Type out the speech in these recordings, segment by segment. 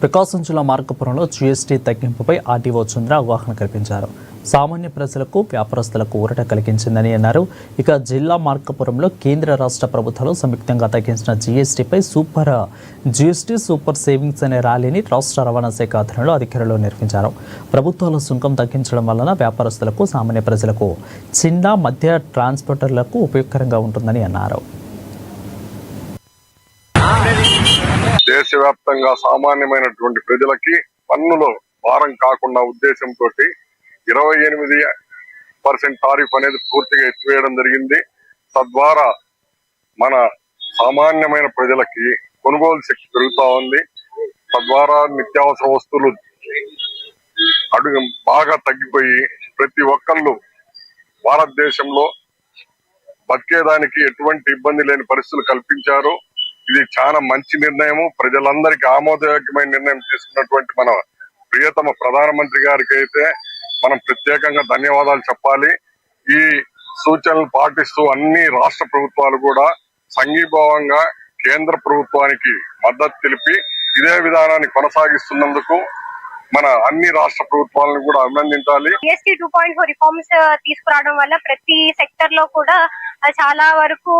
ప్రకాశం జిల్లా మార్కాపురంలో GST తగ్గింపుపై RTO చంద్ర అవగాహన కల్పించారు. సామాన్య ప్రజలకు, వ్యాపారస్తులకు ఊరట కలిగించిందని అన్నారు. ఇక జిల్లా మార్కాపురంలో కేంద్ర రాష్ట్ర ప్రభుత్వాలు సంయుక్తంగా తగ్గించిన జీఎస్టీపై జీఎస్టీ సూపర్ సేవింగ్స్ అనే ర్యాలీని రాష్ట్ర రవాణా శాఖ ఆధ్వర్యంలో అధికారులు నిర్వహించారు. ప్రభుత్వాల సుంకం తగ్గించడం వలన వ్యాపారస్తులకు, సామాన్య ప్రజలకు, చిన్న మధ్య ట్రాన్స్పోర్టర్లకు ఉపయోగకరంగా ఉంటుందని అన్నారు. దేశవ్యాప్తంగా సామాన్యమైనటువంటి ప్రజలకి పన్నులో భారం కాకుండా ఉద్దేశంతో 28% టారిఫ్ అనేది పూర్తిగా ఎత్తివేయడం జరిగింది. తద్వారా మన సామాన్యమైన ప్రజలకి కొనుగోలు శక్తి పెరుగుతా ఉంది. తద్వారా నిత్యావసర వస్తువులు బాగా తగ్గిపోయి ప్రతి ఒక్కళ్ళు భారతదేశంలో బతికేదానికి ఎటువంటి ఇబ్బంది లేని పరిస్థితులు కల్పించారు. ఇది చాలా మంచి నిర్ణయం. ప్రజలందరికీ ఆమోదయోగ్యమైన నిర్ణయం తీసుకున్నటువంటి మన ప్రియతమ ప్రధానమంత్రి గారికి అయితే మనం ప్రత్యేకంగా ధన్యవాదాలు చెప్పాలి. ఈ సూచనలు పాటిస్తూ అన్ని రాష్ట్ర ప్రభుత్వాలు కూడా సంఘీభావంగా కేంద్ర ప్రభుత్వానికి మద్దతు తెలిపి ఇదే విధానాన్ని కొనసాగిస్తున్నందుకు మన అన్ని రాష్ట్ర ప్రభుత్వాలను కూడా అభినందించాలి. GST 2.4 రిఫార్మ్స్ తీసుకురావడం వల్ల ప్రతి సెక్టర్ లో కూడా చాలా వరకు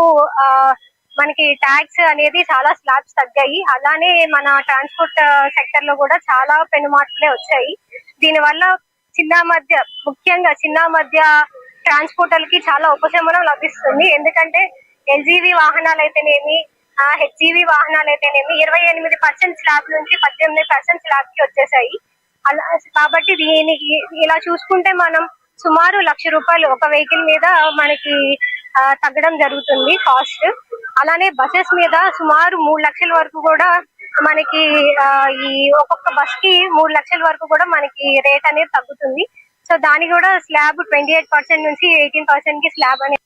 మనకి ట్యాక్స్ అనేది చాలా స్లాబ్స్ తగ్గాయి. అలానే మన ట్రాన్స్పోర్ట్ సెక్టర్ లో కూడా చాలా పెను మార్పులే వచ్చాయి. దీనివల్ల ముఖ్యంగా చిన్న మధ్య ట్రాన్స్పోర్టర్లకి చాలా ఉపశమనం లభిస్తుంది. ఎందుకంటే LGV వాహనాలు అయితేనేమి, HGV వాహనాలు అయితేనేమి 28% స్లాబ్ నుంచి 18% స్లాబ్ కి వచ్చేసాయి. కాబట్టి దీనికి ఇలా చూసుకుంటే మనం సుమారు ₹1,00,000 ఒక వెహికల్ మీద మనకి తగ్గడం జరుగుతుంది కాస్ట్. అలానే బసెస్ మీద సుమారు 3 లక్షల వరకు కూడా మనకి ఈ ఒక్కొక్క బస్ కి 3 లక్షల వరకు కూడా మనకి రేట్ అనేది తగ్గుతుంది. సో దానికి కూడా స్లాబ్ 28% నుంచి 18% కి స్లాబ్ అనేది